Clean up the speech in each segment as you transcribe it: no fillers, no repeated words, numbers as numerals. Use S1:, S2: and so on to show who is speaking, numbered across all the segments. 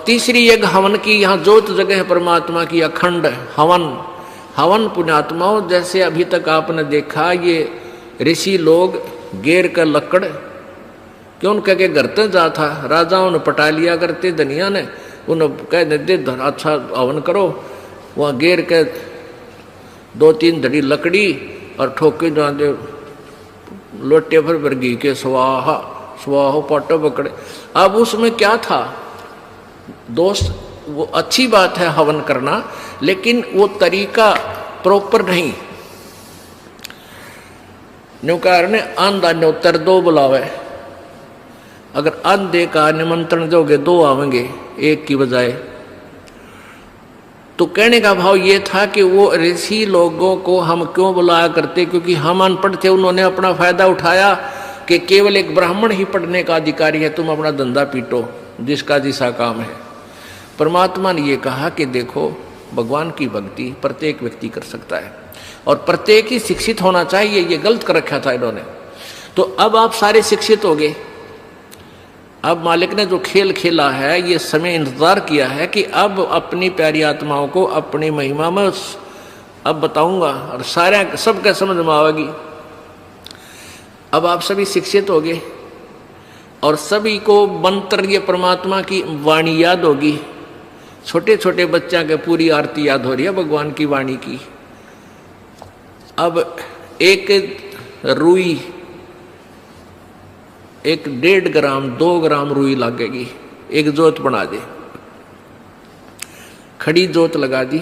S1: तीसरी एक हवन की, यहाँ जोत जगह है परमात्मा की, अखंड हवन। हवन पुण्यात्माओं, जैसे अभी तक आपने देखा ये ऋषि लोग गेर का लकड़ क्यों कह के घर तक जा था, राजाओं ने पटा लिया करते, धनिया ने उन्हें कह देते अच्छा हवन करो, वहाँ गेर के 2-3 धड़ी लकड़ी और ठोके जाते लोटे पर बरगी के स्वाहा स्वाहो पटो पकड़े। अब उसमें क्या था दोस्त, वो अच्छी बात है हवन करना, लेकिन वो तरीका प्रॉपर नहीं। न्यूकार ने आंधा न्योतर 2 बुलावे, अगर अंधे का निमंत्रण दोगे 2 आवेंगे 1 की बजाय। तो कहने का भाव ये था कि वो ऋषि लोगों को हम क्यों बुलाया करते, क्योंकि हम अनपढ़ थे, उन्होंने अपना फायदा उठाया कि केवल एक ब्राह्मण ही पढ़ने का अधिकारी है, तुम अपना धंधा पीटो, जिसका जिसा काम है। परमात्मा ने ये कहा कि देखो भगवान की भक्ति प्रत्येक व्यक्ति कर सकता है और प्रत्येक ही शिक्षित होना चाहिए, ये गलत कर रखा था इन्होंने। तो अब आप सारे शिक्षित हो गए। अब मालिक ने जो खेल खेला है, ये समय इंतजार किया है कि अब अपनी प्यारी आत्माओं को अपनी महिमा में अब बताऊंगा और सारे सबके समझ में आवेगी। अब आप सभी शिक्षित हो गए और सभी को मंत्र ये परमात्मा की वाणी याद होगी। छोटे छोटे बच्चा के पूरी आरती याद हो रही है भगवान की वाणी की। अब एक रुई, 1.5 ग्राम 2 ग्राम रुई लगेगी, एक जोत बना दे, खड़ी जोत लगा दी,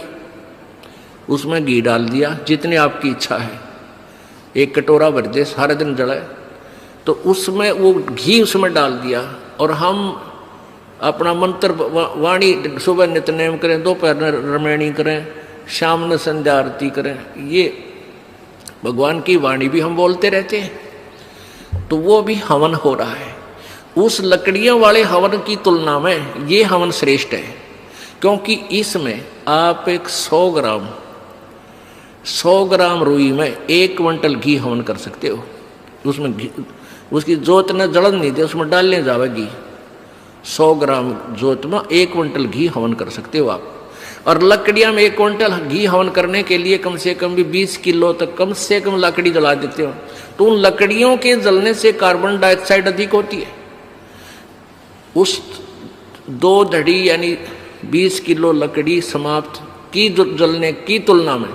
S1: उसमें घी डाल दिया जितने आपकी इच्छा है, 1 कटोरा भर दे, सारे दिन जलाए। तो उसमें वो घी उसमें डाल दिया और हम अपना मंत्र वाणी सुबह नित्यनेम करें, दोपहर रमैणी करें, शाम में संध्या आरती करें, ये भगवान की वाणी भी हम बोलते रहते हैं। तो वो भी हवन हो रहा है। उस लकड़ियों वाले हवन की तुलना में ये हवन श्रेष्ठ है, क्योंकि इसमें आप एक 100 ग्राम रुई में 1 क्विंटल घी हवन कर सकते हो। उसमें घी, उसकी जोत ने जलन नहीं दे, उसमें डालने जावेगी। 100 ग्राम जोत में 1 क्विंटल घी हवन कर सकते हो आप। और लकड़ियां में 1 क्विंटल घी हवन करने के लिए कम से कम भी 20 किलो तक कम से कम लकड़ी जला देते हो। तो उन लकड़ियों के जलने से कार्बन डाइऑक्साइड अधिक होती है। उस 2 धड़ी यानी 20 किलो लकड़ी समाप्त की जलने की तुलना में